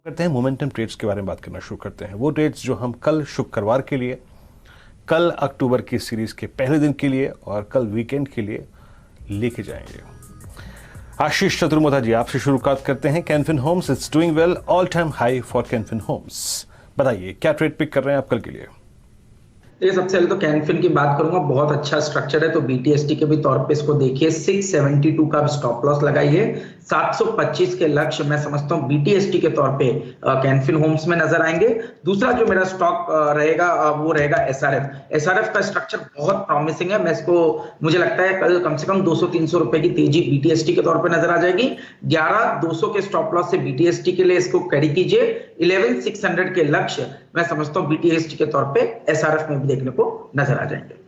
करते हैं momentum trades के बारे में बात करना शुरू करते हैं। वो ट्रेड्स जो हम कल शुक्रवार के लिए, कल अक्टूबर की सीरीज के पहले दिन के लिए और कल वीकेंड के लिए लेके जाएंगे। आशीष चतुर्वेदी जी, आपसे शुरुआत करते हैं। Can Fin Homes it's doing well, all time high for Can Fin Homes. बताइए क्या ट्रेड पिक कर रहे हैं आप कल के लिए? ये सबसे पहले तो कैनफिन की बात करूंगा, बहुत अच्छा स्ट्रक्चर है। तो बीटीएसटी के भी तौर पे इसको देखिए, 672 का स्टॉप लॉस लगाइए, 725 के लक्ष्य मैं समझता हूँ बीटीएसटी के तौर पे कैनफिन होम्स में नजर आएंगे। दूसरा जो मेरा स्टॉक रहेगा वो रहेगा एसआरएफ। एसआरएफ का स्ट्रक्चर बहुत प्रॉमिसिंग है। मैं इसको, मुझे लगता है कल कम से कम 200-300 रुपए की तेजी बीटीएसटी के तौर पे नजर आ जाएगी। 11,200 के स्टॉप लॉस से बीटीएसटी के लिए इसको कैरी कीजिए। 11,600 के लक्ष्य मैं समझता हूँ बीटीएसटी के तौर पे एसआरएफ में भी देखने को नजर आ जाएंगे।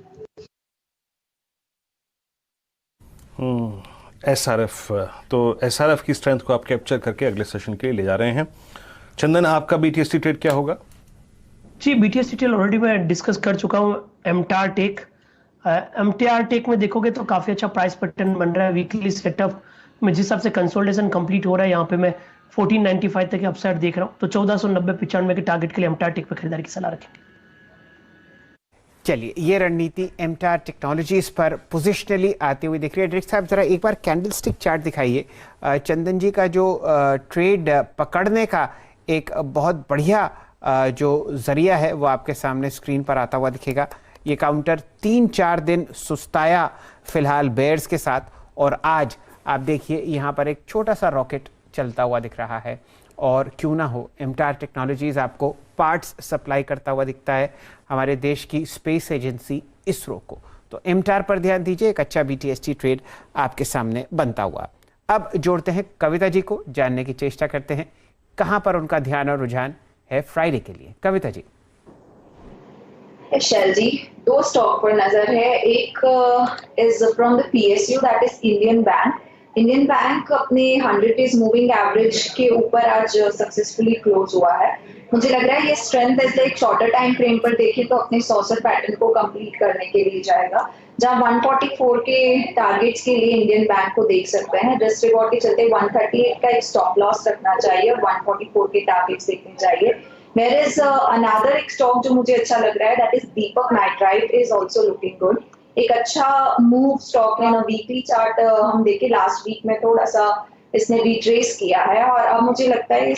एसआरएफ, तो एसआरएफ की स्ट्रेंथ को आप कैप्चर करके अगले सेशन के लिए ले जा रहे हैं। चंदन, आपका बीटीएसटी ट्रेड क्या होगा? जी, बीटीएसटी ट्रेड ऑलरेडी मैं डिस्कस कर चुका हूँ। एमटीआर टेक में देखोगे तो काफी अच्छा प्राइस पैटर्न बन रहा है। वीकली सेटअप में जिस हिसाब से कंसोलिडेशन कंप्लीट हो रहा है, यहाँ पे मैं 1495 तक अपसाइड देख रहा हूँ। तो 1490-95 के टारगेट के लिए एमटीआर टेक पे खरीदारी की सलाह रखेंगे। चलिए, ये रणनीति एमटीआर टेक्नोलॉजीज पर पोजिशनली आती हुई दिख रही है। डायरेक्टर साहब, जरा एक बार कैंडलस्टिक चार्ट दिखाइए। चंदन जी का जो ट्रेड पकड़ने का एक बहुत बढ़िया जो जरिया है वो आपके सामने स्क्रीन पर आता हुआ दिखेगा। ये काउंटर 3-4 दिन सुस्ताया फिलहाल बेयर्स के साथ, और आज आप देखिए यहाँ पर एक छोटा सा रॉकेट चलता हुआ दिख रहा है। और क्यों ना हो, एमटीआर टेक्नोलॉजीज आपको पार्ट्स सप्लाई करता हुआ दिखता है हमारे देश की स्पेस एजेंसी इसरो को। तो एमटीआर पर ध्यान दीजिए, एक अच्छा बीटीएसटी ट्रेड आपके सामने बनता हुआ। अब जोड़ते हैं कविता जी को, जानने की चेष्टा करते हैं कहां पर उनका ध्यान और रुझान है फ्राइडे के लिए। कविता जी। शैल जी, दो स्टॉक पर नजर है। एक is from the PSU, that is Indian bank. Indian bank अपने 100 डेज मूविंग एवरेज के ऊपर आज सक्सेसफुली क्लोज हुआ है। मुझे लग रहा है ये स्ट्रेंथ ऐसे एक शॉर्टर टाइम फ्रेम पर देखें तो अपने 100 पैटर्न को कंप्लीट करने के लिए जाएगा, जहां 144 के टारगेट्स के लिए इंडियन बैंक को देख सकते हैं। रिस्क रिवॉर्ड के चलते 138 का एक स्टॉप लॉस रखना चाहिए और 144 के टारगेट्स देखने चाहिए। There is another एक स्टॉक जो मुझे अच्छा लग रहा है, that is Deepak nitrite is also looking good। एक अच्छा मूव स्टॉक है ना। वीकली चार्ट हम देखे, लास्ट वीक में थोड़ा सा इसने रिट्रेस किया है और अब मुझे लगता है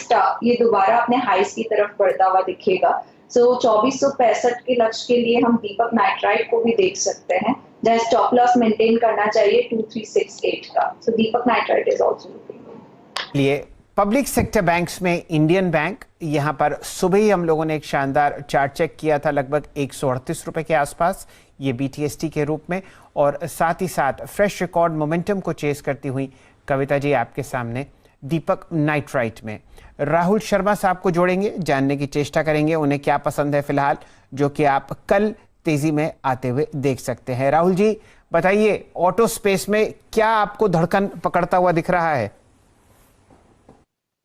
ये दोबारा अपने हाइस की तरफ बढ़ता हुआ दिखेगा। सो 2465 के लक्ष्य के लिए हम दीपक नाइट्राइट को भी देख सकते हैं, जहाँ स्टॉप लॉस मेंटेन करना चाहिए 2368 का। So Deepak Nitrite is also looking good. लिए पब्लिक सेक्टर बैंक्स में इंडियन बैंक, यहाँ पर सुबह ही हम लोगों ने एक शानदार चार्ट चेक किया था, लगभग 138 रुपए के आसपास ये बीटीएसटी के रूप में, और साथ ही साथ फ्रेश रिकॉर्ड मोमेंटम को चेस करती हुई कविता जी आपके सामने दीपक नाइट्राइट में। राहुल शर्मा साहब को जोड़ेंगे, जानने की चेष्टा करेंगे उन्हें क्या पसंद है फिलहाल, जो कि आप कल तेजी में आते हुए देख सकते हैं। राहुल जी बताइए, ऑटो स्पेस में क्या आपको धड़कन पकड़ता हुआ दिख रहा है?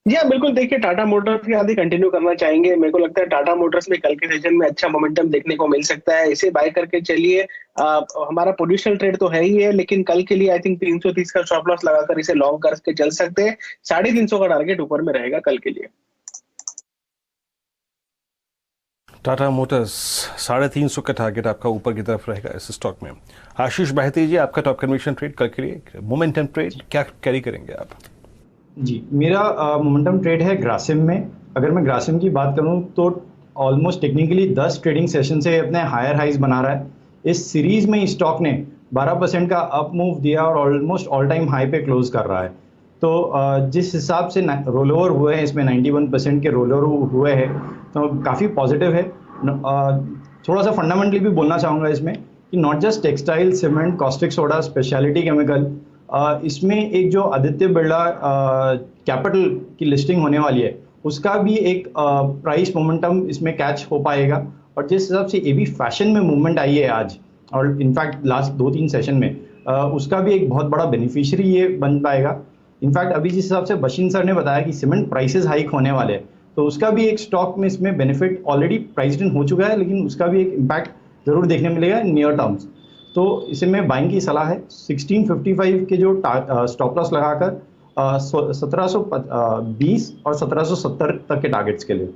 जी हाँ, बिल्कुल। देखिए, टाटा मोटर्स के आगे कंटिन्यू करना चाहेंगे। मेरे को लगता है टाटा मोटर्स में कल के सेशन में अच्छा मोमेंटम देखने को मिल सकता है। इसे बाय करके चलिए। हमारा पोजिशनल ट्रेड तो है ही है, लेकिन कल के लिए आई थिंक 330 का स्टॉप लॉस लगाकर इसे लॉन्ग करके चल सकते हैं। 350 का टारगेट ऊपर में रहेगा कल के लिए। टाटा मोटर्स 350 का टारगेट आपका ऊपर की तरफ रहेगा इस स्टॉक में। आशीष बहती जी, आपका टॉप कन्विक्शन ट्रेड कल के लिए, मोमेंटम ट्रेड क्या कैरी करेंगे आप? जी, मेरा मोमेंटम ट्रेड है ग्रासिम में। अगर मैं ग्रासिम की बात करूं तो ऑलमोस्ट टेक्निकली 10 ट्रेडिंग सेशन से अपने हायर हाइज बना रहा है। इस सीरीज में स्टॉक ने 12% का अप मूव दिया और ऑलमोस्ट ऑल टाइम हाई पे क्लोज कर रहा है। तो जिस हिसाब से रोल ओवर हुए हैं, इसमें 91% के रोल ओवर हुए हैं, तो काफ़ी पॉजिटिव है। थोड़ा सा फंडामेंटली भी बोलना चाहूँगा इसमें कि not just textile, cement, caustic soda, speciality chemical, इसमें एक जो आदित्य बिरला कैपिटल की लिस्टिंग होने वाली है, उसका भी एक प्राइस मोमेंटम इसमें कैच हो पाएगा। और जिस हिसाब से ये भी फैशन में मूवमेंट आई है आज, और इनफैक्ट लास्ट 2-3 सेशन में, उसका भी एक बहुत बड़ा बेनिफिशियरी ये बन पाएगा। इनफैक्ट अभी जिस हिसाब से बशीन सर ने बताया कि सीमेंट प्राइसेस हाइक होने वाले हैं, तो उसका भी एक स्टॉक में इसमें बेनिफिट ऑलरेडी प्राइस्ड इन हो चुका है, लेकिन उसका भी एक इम्पैक्ट जरूर देखने मिलेगा नियर टर्म्स। तो इसे में बाइंग की सलाह है 1655 के जो स्टॉप लॉस लगाकर 1720 और 1770 तक के टारगेट्स के लिए।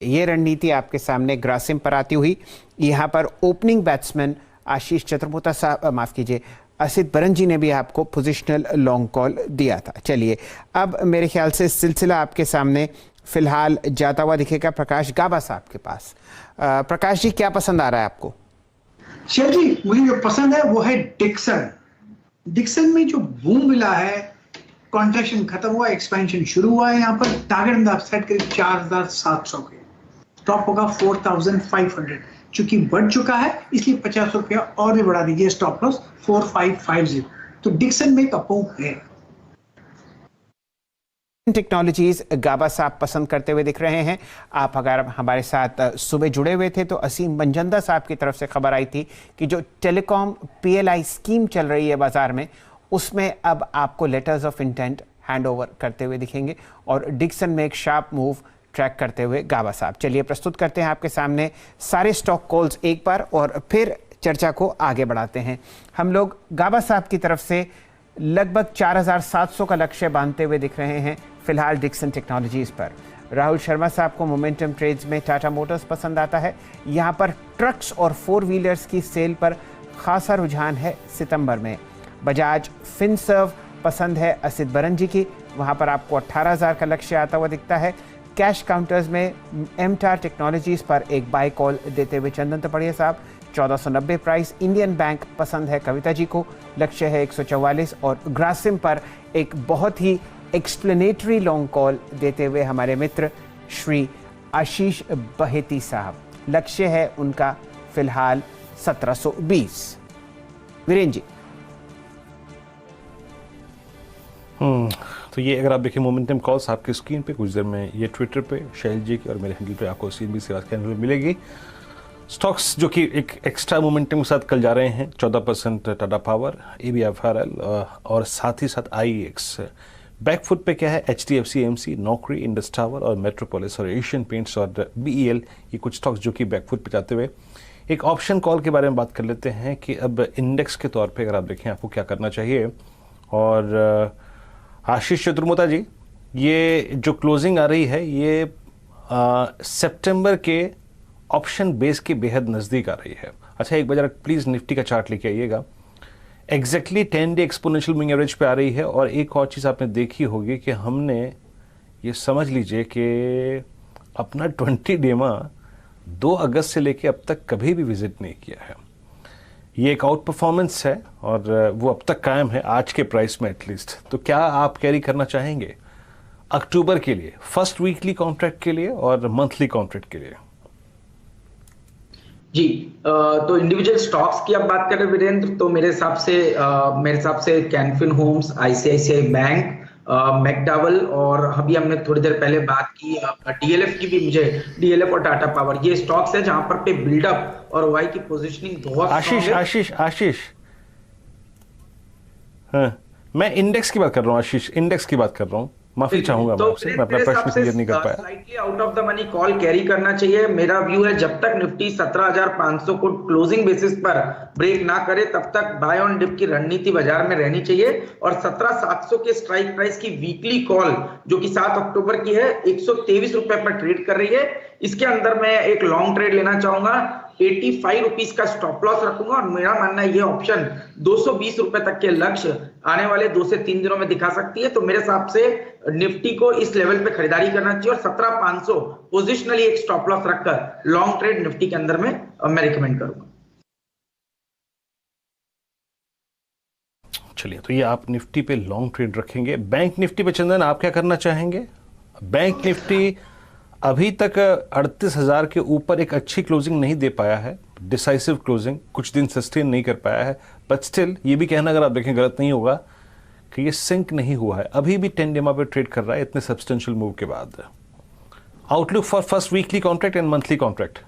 ये रणनीति आपके सामने ग्रासिम पर आती हुई। यहाँ पर ओपनिंग बैट्समैन आशीष चतुर्वेदी साहब, माफ कीजिए, असित बरन जी ने भी आपको पोजिशनल लॉन्ग कॉल दिया था। चलिए अब मेरे ख्याल से सिलसिला आपके सामने फिलहाल जाता हुआ दिखेगा प्रकाश गाबा साहब के पास। प्रकाश जी, क्या पसंद आ रहा है आपको? शेर जी, मुझे जो पसंद है वो है डिक्सन। डिक्सन में जो बूम मिला है, कॉन्ट्रैक्शन खत्म हुआ, एक्सपेंशन शुरू हुआ है। यहाँ पर टारगेट आप सेट करें 4700 के, टॉप होगा 4500। चूंकि बढ़ चुका है इसलिए 50 रुपया और भी बढ़ा दीजिए, स्टॉप लॉस 4550। तो डिक्सन में कपो है। टेक्नोलॉजीज गाबा साहब पसंद करते हुए दिख रहे हैं। आप अगर हमारे साथ सुबह जुड़े हुए थे तो असीम मंजंदा साहब की तरफ से खबर आई थी कि जो टेलीकॉम PLI स्कीम चल रही है बाजार में, उसमें अब आपको letters of intent hand over करते हुए दिखेंगे और डिक्सन में एक शार्प मूव ट्रैक करते हुए गाबा साहब। चलिए प्रस्तुत करते हैं आपके सामने सारे स्टॉक कॉल्स एक बार और फिर चर्चा को आगे बढ़ाते हैं। हम लोग गाबा साहब की तरफ से लगभग 4700 का लक्ष्य बांधते हुए दिख रहे हैं फिलहाल डिक्सन टेक्नोलॉजीज पर। राहुल शर्मा साहब को मोमेंटम ट्रेड्स में टाटा मोटर्स पसंद आता है। यहाँ पर ट्रक्स और 4 व्हीलर्स की सेल पर खासा रुझान है सितंबर में। बजाज फिनसर्व पसंद है असित बरन जी की, वहाँ पर आपको 18,000 का लक्ष्य आता हुआ दिखता है। कैश काउंटर्स में एमटार टेक्नोलॉजीज पर एक बाय कॉल देते हुए चंदन तपड़िया साहब, 1490 प्राइस। इंडियन बैंक पसंद है कविता जी को, लक्ष्य है 144। और ग्रासिम पर एक बहुत ही एक्सप्लेनेटरी लॉन्ग कॉल देते हुए हमारे मित्र श्री आशीष बहेती साहब, लक्ष्य है उनका फिलहाल 1720। वीरेंद्र जी। तो ये अगर आप देखें मोमेंटम कॉल्स आपकी स्क्रीन पे, कुछ देर में ये ट्विटर पे शैल जी की और मेरे हैंडल पे आपको CNBC से बात करने मिलेगी। स्टॉक्स जो कि एक एक्स्ट्रा मोमेंटम के साथ कल जा रहे हैं, 14% टाटा पावर, ABFRL और साथ ही साथ IEX। बैकफुट पे क्या है, HDFC AMC, नौकरी, इंडस टावर और मेट्रोपोलिस और एशियन पेंट्स और BEL, ये कुछ स्टॉक्स जो कि बैकफुट पे जाते हुए। एक ऑप्शन कॉल के बारे में बात कर लेते हैं कि अब इंडेक्स के तौर पे अगर आप देखें आपको क्या करना चाहिए। और आशीष चतुर्वेदी जी, ये जो क्लोजिंग आ रही है ये सितंबर के ऑप्शन बेस के बेहद नज़दीक आ रही है। अच्छा, एक बार प्लीज़ निफ्टी का चार्ट लेके आइएगा। Exactly 10 day exponential moving average पे आ रही है। और एक और चीज़ आपने देखी होगी कि हमने ये समझ लीजिए कि अपना 20 डेमा 2 अगस्त से लेके अब तक कभी भी विजिट नहीं किया है। ये एक आउट परफॉर्मेंस है और वो अब तक कायम है आज के प्राइस में एटलीस्ट। तो क्या आप कैरी करना चाहेंगे अक्टूबर के लिए, फर्स्ट वीकली कॉन्ट्रैक्ट के लिए और मंथली कॉन्ट्रैक्ट के लिए? जी, तो इंडिविजुअल स्टॉक्स की आप बात करें वीरेंद्र, तो मेरे हिसाब से Can Fin Homes, ICICI bank, McDowell और अभी हमने थोड़ी देर पहले बात की DLF की भी, मुझे DLF और टाटा पावर, ये स्टॉक्स है जहां पर पे बिल्डअप और वाई की पोजीशनिंग बहुत। आशीष, हाँ, मैं इंडेक्स की बात कर रहा हूँ। आशीष, इंडेक्स की बात कर रहा हूँ, माफी चाहूंगा मैं आपसे, मैं अपना प्रश्न क्लियर नहीं कर पाया। Slightly out of the money call carry करना चाहिए। मेरा व्यू है जब तक निफ्टी 17,500 को क्लोजिंग बेसिस पर ब्रेक ना करे तब तक बाय ऑन डिप की रणनीति बाजार में रहनी चाहिए। और 17,700 के स्ट्राइक प्राइस की वीकली कॉल जो कि 7 अक्टूबर की है 123 रुपए पर ट्रेड कर रही है। इसके अंदर मैं एक लॉन्ग ट्रेड लेना चाहूंगा, 85 रुपीस का स्टॉप लॉस रखूंगा और मेरा मानना है ये ऑप्शन 220 रुपए तक के लक्ष्य आने वाले 2 से 3 दिनों में दिखा सकती है। तो मेरे हिसाब से निफ्टी को इस लेवल पे खरीदारी करना चाहिए और 17,500 पोजिशनली एक स्टॉप लॉस रखकर लॉन्ग ट्रेड निफ्टी के अंदर में मैं रिकमेंड करूंगा। चलिए, तो ये आप निफ्टी पे लॉन्ग ट्रेड रखेंगे। बैंक निफ्टी पे चंदन आप क्या करना चाहेंगे? बैंक निफ्टी अभी तक 38,000 के ऊपर एक अच्छी क्लोजिंग नहीं दे पाया है, डिसाइसिव क्लोजिंग कुछ दिन सस्टेन नहीं कर पाया है। बट स्टिल ये भी कहना अगर आप देखें गलत नहीं होगा कि ये सिंक नहीं हुआ है, अभी भी 10 डेमा पे ट्रेड कर रहा है इतने सब्सटेंशियल मूव के बाद। Outlook for first weekly contract and monthly contract.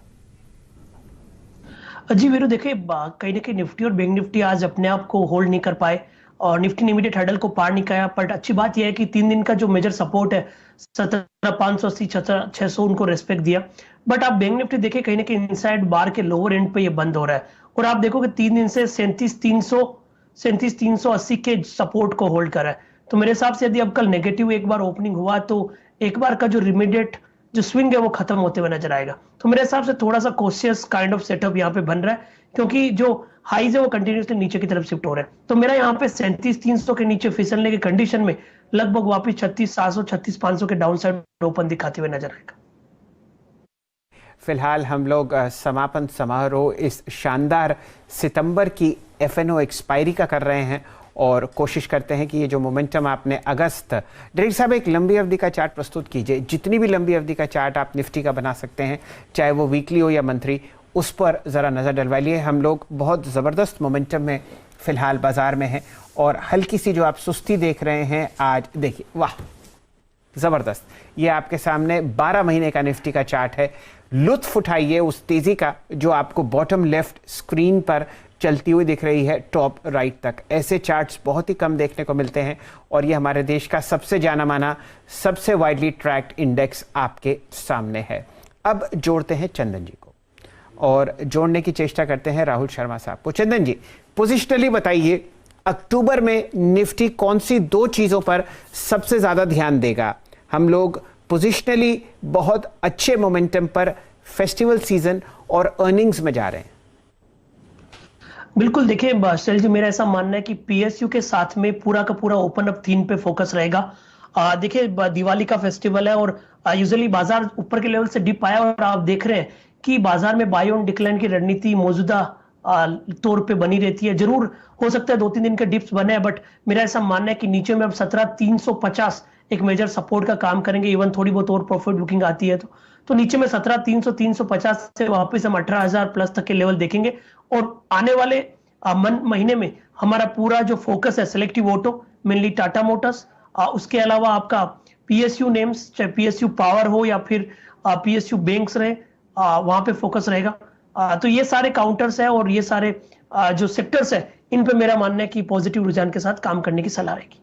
जी वीरू, देखिए कहीं ना कहीं निफ्टी और बैंक निफ्टी आज अपने आप को होल्ड नहीं कर पाए और निफ्टी ने इमीडिएट हर्डल को पार नहीं किया। बट अच्छी बात यह है कि 3 दिन का जो मेजर सपोर्ट है 17,580 600 उनको रेस्पेक्ट दिया। बट आप बैंक निफ्टी देखिए कहीं ना कहीं इनसाइड बार के लोअर एंड पे ये बंद हो रहा है और आप देखोगे 3 दिन से 37,380 के सपोर्ट को होल्ड कर रहा है। तो मेरे हिसाब से यदि अब कल नेगेटिव एक बार ओपनिंग हुआ तो एक बार का जो इमीडिएट जो स्विंग है वो खत्म होते हुए नजर आएगा। तो मेरे हिसाब से थोड़ा सा कॉशियस काइंड ऑफ सेटअप यहाँ पे बन रहा है, क्योंकि जो हाईज है वो कंटिन्यूसली नीचे की तरफ शिफ्ट हो रहे हैं। तो मेरा यहाँ पे 37,300 के नीचे फिसलने की कंडीशन में लगभग वापस 36,700 36,500 के डाउन साइड ओपन दिखाते हुए नजर आएगा। फिलहाल हम लोग समापन समारोह इस शानदार सितंबर की एफएनओ एक्सपायरी का कर रहे हैं और कोशिश करते हैं कि ये जो मोमेंटम आपने अगस्त, डायरेक्टर साहब एक लंबी अवधि का चार्ट प्रस्तुत कीजिए, जितनी भी लंबी अवधि का चार्ट आप निफ्टी का बना सकते हैं, चाहे वो वीकली हो या मंथली, उस पर ज़रा नज़र डलवाइए। हम लोग बहुत ज़बरदस्त मोमेंटम में फ़िलहाल बाज़ार में हैं और हल्की सी जो आप सुस्ती देख रहे हैं आज, देखिए वाह ज़बरदस्त, ये आपके सामने 12 महीने का निफ्टी का चार्ट है। लुत्फ उठाइए उस तेज़ी का जो आपको बॉटम लेफ्ट स्क्रीन पर चलती हुई दिख रही है टॉप राइट तक। ऐसे चार्ट्स बहुत ही कम देखने को मिलते हैं और ये हमारे देश का सबसे जाना माना, सबसे वाइडली ट्रैक्ड इंडेक्स आपके सामने है। अब जोड़ते हैं चंदन जी को और जोड़ने की चेष्टा करते हैं राहुल शर्मा साहब को। चंदन जी, पोजिशनली बताइए, अक्टूबर में निफ्टी कौन सी 2 चीज़ों पर सबसे ज़्यादा ध्यान देगा? हम लोग पोजिशनली बहुत अच्छे मोमेंटम पर फेस्टिवल सीजन और अर्निंग्स में जा रहे हैं। बिल्कुल, देखिए शैल जी, मेरा ऐसा मानना है कि पीएसयू के साथ में पूरा का पूरा ओपन अप थीम पे फोकस रहेगा। देखिए दिवाली का फेस्टिवल है और यूजुअली बाजार ऊपर के लेवल से डिप आया और आप देख रहे हैं कि बाजार में बाय ऑन डिक्लाइन की रणनीति मौजूदा तौर पे बनी रहती है। जरूर हो सकता है 2-3 दिन के डिप्स बने हैं, बट मेरा ऐसा मानना है कि नीचे में अब 17,350 एक मेजर सपोर्ट का काम करेंगे। इवन थोड़ी बहुत और प्रॉफिट बुकिंग आती है तो नीचे में 17,300 350 से वापस हम 18,000 प्लस तक के लेवल देखेंगे। और आने वाले महीने में हमारा पूरा जो फोकस है selective auto, mainly Tata Motors, उसके अलावा आपका पीएसयू नेम्स, चाहे पीएसयू पावर हो या फिर पीएसयू बैंक्स रहे, वहां पे फोकस रहेगा। तो ये सारे काउंटर्स है और ये सारे जो सेक्टर्स है, इन पे मेरा मानना है कि पॉजिटिव रुझान के साथ काम करने की सलाह रहेगी।